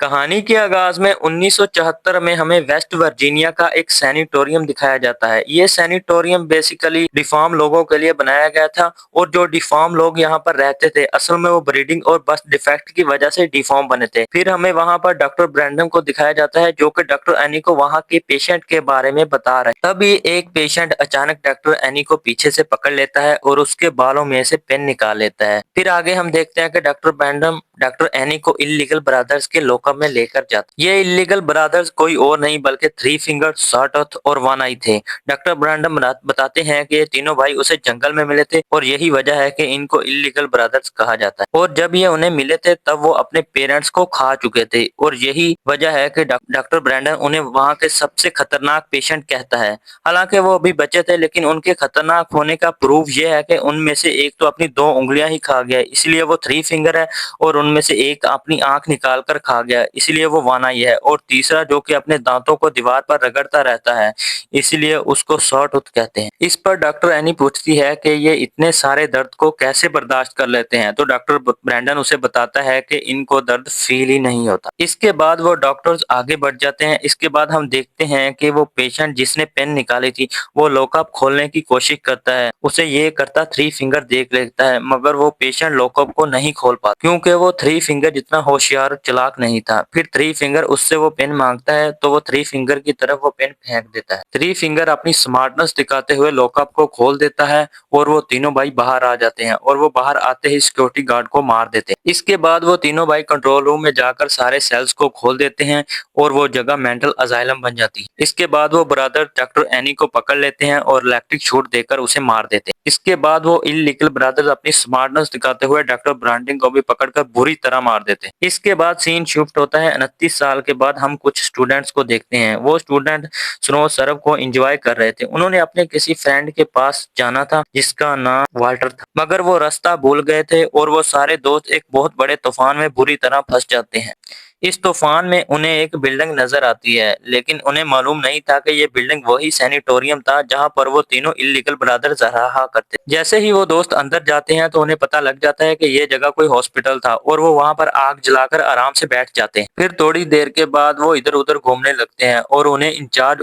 कहानी के आगाज में 1974 में हमें वेस्ट वर्जीनिया का एक सैनिटोरियम दिखाया जाता है। ये सैनिटोरियम बेसिकली डिफॉर्म लोगों के लिए बनाया गया था और जो डिफॉर्म लोग यहाँ पर रहते थे असल में वो ब्रीडिंग और बर्थ डिफेक्ट की वजह से डिफॉर्म बने थे। फिर हमें वहाँ पर डॉक्टर ब्रैंडम को दिखाया जाता है जो कि डॉक्टर एनी को वहाँ के पेशेंट के बारे में बता रहे हैं। तभी एक पेशेंट अचानक डॉक्टर एनी को पीछे से पकड़ लेता है और उसके बालों में से पेन निकाल लेता है। फिर आगे हम देखते हैं कि डॉक्टर ब्रैंडम डॉक्टर एनी को इल्लीगल ब्रदर्स के लॉकअप में लेकर जाता। ये इल्लीगल ब्रदर्स कोई और नहीं बल्कि थ्री फिंगर, सॉटोथ और वन आई थे। डॉक्टर ब्रैंडम बताते हैं कि ये तीनों भाई उसे जंगल में मिले थे और यही वजह है कि इनको इल्लीगल ब्रदर्स कहा जाता है। और जब ये उन्हें मिले थे तब वो अपने पेरेंट्स को खा चुके थे और यही वजह है कि डॉक्टर ब्रैंडन उन्हें वहाँ के सबसे खतरनाक पेशेंट कहता है। हालांकि वो अभी बचे थे लेकिन उनके खतरनाक होने का प्रूफ ये है कि उनमें से एक तो अपनी दो उंगलियां ही खा गया, इसलिए वो थ्री फिंगर है, और उनमें से एक अपनी आंख निकाल कर खा गया, इसलिए वो वानाई है, और तीसरा जो कि अपने दांतों को दीवार पर रगड़ता रहता है, इसलिए उसको सॉटूथ कहते हैं। इस पर डॉक्टर एनी पूछती है कि ये इतने सारे दर्द को कैसे बर्दाश्त कर लेते हैं, तो डॉक्टर ब्रैंडन उसे बताता है कि इनको दर्द फील ही नहीं होता। इसके बाद वो डॉक्टर्स आगे बढ़ जाते हैं। इसके बाद हम देखते हैं कि वो पेशेंट जिसने पेन निकाली थी वो लॉकअप खोलने की कोशिश करता है। उसे ये करता थ्री फिंगर देख लेता है मगर वो पेशेंट लॉकअप को नहीं खोल पाता क्योंकि वो थ्री फिंगर जितना होशियार चालाक नहीं था। फिर थ्री फिंगर उससे वो पेन मांगता है तो वो थ्री फिंगर की तरफ वो पेन फेंक देता है। थ्री फिंगर अपनी स्मार्टनेस दिखाते हुए लॉकअप को खोल देता है और वो तीनों भाई बाहर आ जाते हैं और वो बाहर आते ही सिक्योरिटी गार्ड को मार देते हैं। इसके बाद वो तीनों भाई कंट्रोल रूम में जाकर सारे सेल्स को खोल देते हैं और वो जगह मेंटल अजाइलम बन जाती है। इसके बाद वो ब्रदर डॉक्टर एनी को पकड़ लेते हैं और इलेक्ट्रिक शूट देकर उसे मार देते हैं। इसके बाद वो इल्लीगल ब्रदर्स अपनी स्मार्टनेस दिखाते हुए डॉक्टर ब्रांडिंग को भी पकड़कर बुरी तरह मार देते हैं। इसके बाद सीन शिफ्ट होता है 29 साल के बाद। हम कुछ स्टूडेंट्स को देखते हैं। वो स्टूडेंट स्नो सर्फ को एंजॉय कर रहे थे। उन्होंने अपने किसी फ्रेंड के पास जाना था जिसका नाम वाल्टर था, मगर वो रास्ता भूल गए थे और वो सारे दोस्त एक बहुत बड़े तूफान में बुरी तरह फंस जाते हैं। इस तूफान में उन्हें एक बिल्डिंग नजर आती है लेकिन उन्हें मालूम नहीं था कि ये बिल्डिंग वही सैनिटोरियम था जहां पर वो तीनों इल्लीगल ब्रदर्स रहा करते। जैसे ही वो दोस्त अंदर जाते हैं तो उन्हें पता लग जाता है कि ये जगह कोई हॉस्पिटल था और वो वहां पर आग जलाकर आराम से बैठ जाते हैं। फिर थोड़ी देर के बाद वो इधर उधर घूमने लगते हैं और उन्हें इंचार्ज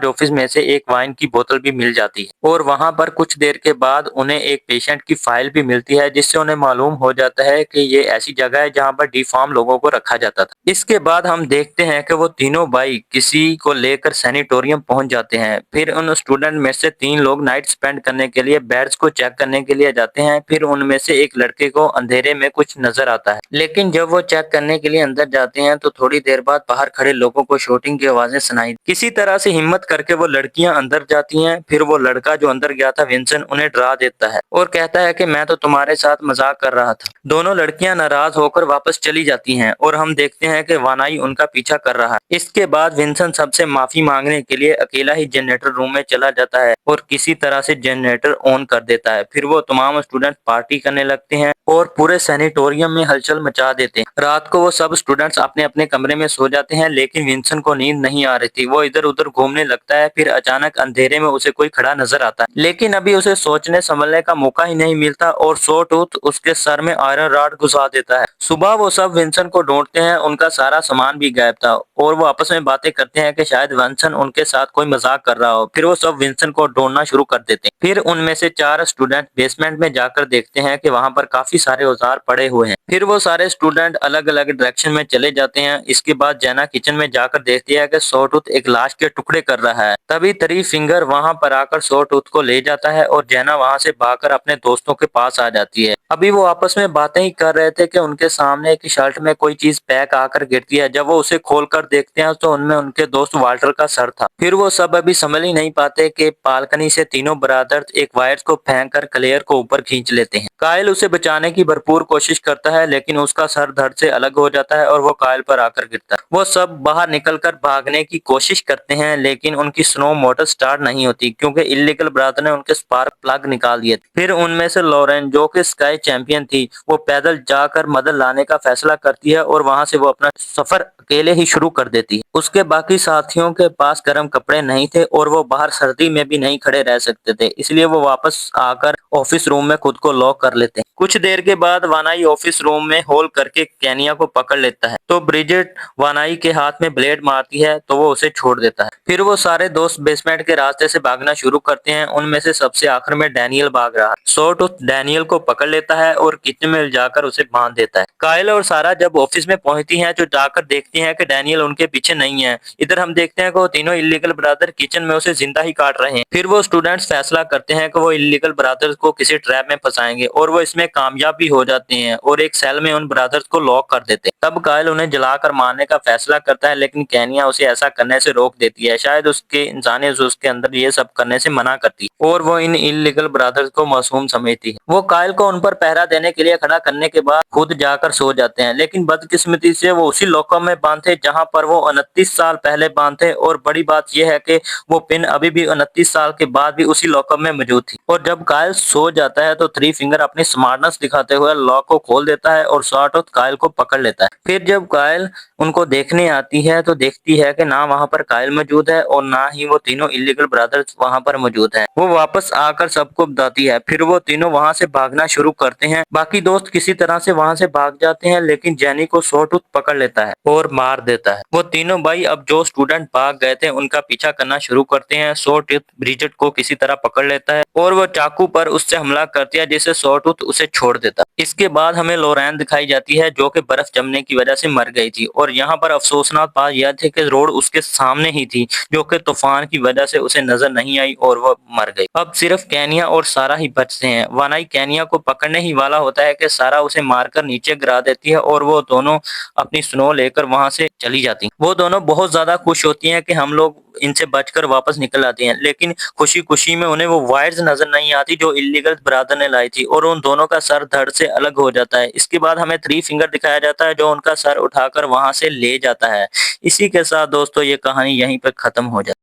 ऑफिस में से एक वाइन की बोतल भी मिल जाती है और वहां पर कुछ देर के बाद उन्हें एक पेशेंट की फाइल भी मिलती है जिससे उन्हें मालूम हो जाता है कि ये ऐसी जगह है जहां पर डिफॉर्म लोगों को रखा जाता था। इसके बाद हम देखते हैं कि वो तीनों भाई किसी को लेकर सैनिटोरियम पहुंच जाते हैं। फिर उन स्टूडेंट में से तीन लोग नाइट स्पेंड करने के लिए बेड्स को चेक करने के लिए जाते हैं। फिर उनमें से एक लड़के को अंधेरे में कुछ नजर आता है लेकिन जब वो चेक करने के लिए अंदर जाते हैं तो थोड़ी देर बाद बाहर खड़े लोगों को शूटिंग की आवाजें सुनाई। किसी तरह से हिम्मत करके वो लड़कियां अंदर जाती हैं। फिर वो लड़का जो अंदर गया था विंसन उन्हें डरा देता है और कहता है कि मैं तो तुम्हारे साथ मजाक कर रहा था। दोनों लड़कियां नाराज होकर वापस चली जाती हैं और हम देखते हैं कि वानाई उनका पीछा कर रहा है। इसके बाद विंसन सबसे माफी मांगने के लिए अकेला ही जनरेटर रूम में चला जाता है और किसी तरह से जनरेटर ऑन कर देता है। फिर वो तमाम स्टूडेंट पार्टी करने लगते हैं और पूरे सैनिटोरियम में हलचल मचा देते हैं। रात को वो सब स्टूडेंट्स अपने अपने कमरे में सो जाते हैं लेकिन विंसन को नींद नहीं आ रही थी। वो इधर उधर घूमने लगता है। फिर अचानक अंधेरे में उसे कोई खड़ा नजर आता है लेकिन अभी उसे सोचने संभलने का मौका ही नहीं मिलता और सॉटूथ उसके सर में आयरन रॉड घुसा देता है। सुबह वो सब विंसन को ढूंढते हैं। उनका सारा सामान भी गायब था और वो आपस में बातें करते हैं कि शायद विंसन उनके साथ कोई मजाक कर रहा हो। फिर वो सब विंसन को ढूंढना शुरू कर देते हैं। फिर उनमें से चार स्टूडेंट बेसमेंट में जाकर देखते हैं कि वहां पर काफी सारे औजार पड़े हुए हैं। फिर वो सारे स्टूडेंट अलग अलग डायरेक्शन में चले जाते हैं। इसके बाद जैना किचन में जाकर देखती है कि सॉटूथ एक लाश के टुकड़े कर रहा है। तभी थ्री फिंगर वहां पर आकर सॉटूथ को ले जाता है और जैना वहां से भागकर अपने दोस्तों के पास आ जाती है। अभी वो आपस में बातें ही कर रहे थे कि उनके सामने एक शर्ट में कोई चीज पैक आकर गिरती है। जब वो उसे खोलकर देखते हैं तो उनमें उनके दोस्त वाल्टर का सर था। फिर वो सब अभी समझ ही नहीं पाते कि बालकनी से तीनों ब्रदर एक वायर को फेंक कर क्लेयर को ऊपर खींच लेते हैं। कायल उसे बचाने की भरपूर कोशिश करता है लेकिन उसका सर धड़ से अलग हो जाता है और वो कायल पर आकर गिरता है। वो सब बाहर निकलकर भागने की कोशिश करते हैं लेकिन उनकी स्नो मोटर स्टार्ट नहीं होती क्योंकि इल्लीगल ब्रदर ने उनके स्पार्क प्लग निकाल दिए। फिर उनमें से लॉरेन जो कि स्काई चैंपियन थी वो पैदल जाकर मदद लाने का फैसला करती है और वहां से वो अपना सफर अकेले ही शुरू कर देती है। उसके बाकी साथियों के पास गर्म कपड़े नहीं थे और वो बाहर सर्दी में भी नहीं खड़े रह सकते थे, इसलिए वो वापस आकर ऑफिस रूम में खुद को लॉक कर लेते हैं। कुछ देर के बाद वानाई ऑफिस रूम में होल करके केनिया को पकड़ लेता है, तो ब्रिजेट वानाई के हाथ में ब्लेड मारती है तो वो उसे छोड़ देता है। फिर वो सारे दोस्त बेसमेंट के रास्ते से भागना शुरू करते हैं। उनमें से सबसे आखिर में डैनियल भाग रहा है। सॉटूथ डैनियल को पकड़ लेता है और किचन में ले जाकर उसे बांध देता है। काइल और सारा जब ऑफिस में पहुंचती हैं तो जाकर देखती हैं कि डैनियल उनके पीछे नहीं है। इधर हम देखते हैं कि वो तीनों इलीगल ब्रदर किचन में उसे जिंदा ही काट रहे हैं। फिर वो स्टूडेंट्स फैसला करते हैं कि वो इलीगल ब्रदर्स को किसी ट्रैप में फंसाएंगे और वो इसमें कामयाब भी हो जाते हैं और एक सेल में उन ब्रदर्स को लॉक कर देते हैं। तब काइल उन्हें जलाकर मारने का फैसला करता है, लेकिन केनिया उसे ऐसा करने से रोक देती है। शायद उसके इंसानियत उसके अंदर ये सब करने से मना करती है और वो इन इलीगल ब्रदर्स को मासूम समझती है। वो काइल को उन पर पहरा देने के लिए खड़ा करने के बाद खुद जाकर सो जाते हैं, लेकिन बदकिस्मती से वो उसी लॉकर में बांध थे जहां पर वो 29 साल पहले बांध थे। और बड़ी बात यह है कि वो पिन अभी भी 29 साल के बाद भी उसी लॉकर में मौजूद थी। और जब काइल सो जाता है तो थ्री फिंगर अपनी स्मार्टनेस दिखाते हुए लॉक को खोल देता है और सॉटूथ काइल को पकड़ लेता है। फिर जब काइल उनको देखने आती है तो देखती है कि ना वहां पर काइल मौजूद है और ना ही वो तीनों इलीगल ब्रदर्स वहां पर मौजूद हैं। वो वापस आकर सबको बताती है। फिर वो तीनों वहां से भागना शुरू करते हैं। बाकी दोस्त किसी तरह से वहां से भाग जाते हैं, लेकिन जेनी को सॉटूथ पकड़ लेता है और मार देता है। वो तीनों भाई अब जो स्टूडेंट भाग गए थे उनका पीछा करना शुरू करते हैं। सॉटूथ ब्रिजेट को किसी तरह पकड़ लेता है और वो चाकू पर उससे हमला करती है, जिससे सॉटूथ उसे छोड़ देता है। इसके बाद हमें लोरेन दिखाई जाती है जो कि बर्फ जमने की वजह से मर गई थी। और यहाँ पर अफसोसनाक बात यह थी कि रोड उसके सामने ही थी, जो कि तूफान की वजह से उसे नजर नहीं आई और वो मर गई। अब सिर्फ केनिया और सारा ही बचते हैं। वानाई केनिया को पकड़ने ही वाला होता है कि सारा उसे मारकर नीचे गिरा देती है और वो दोनों अपनी स्नो लेकर वहां से चली जाती हैं। वो दोनों बहुत ज्यादा खुश होती हैं कि हम लोग इनसे बचकर वापस निकल आती हैं, लेकिन खुशी खुशी में उन्हें वो वायर्स नजर नहीं आती जो इलीगल ब्रदर ने लाई थी और उन दोनों का सर धड़ से अलग हो जाता है। इसके बाद हमें थ्री फिंगर दिखाया जाता है जो उनका सर उठाकर वहां से ले जाता है। इसी के साथ दोस्तों ये कहानी यहीं पर खत्म हो जाती है।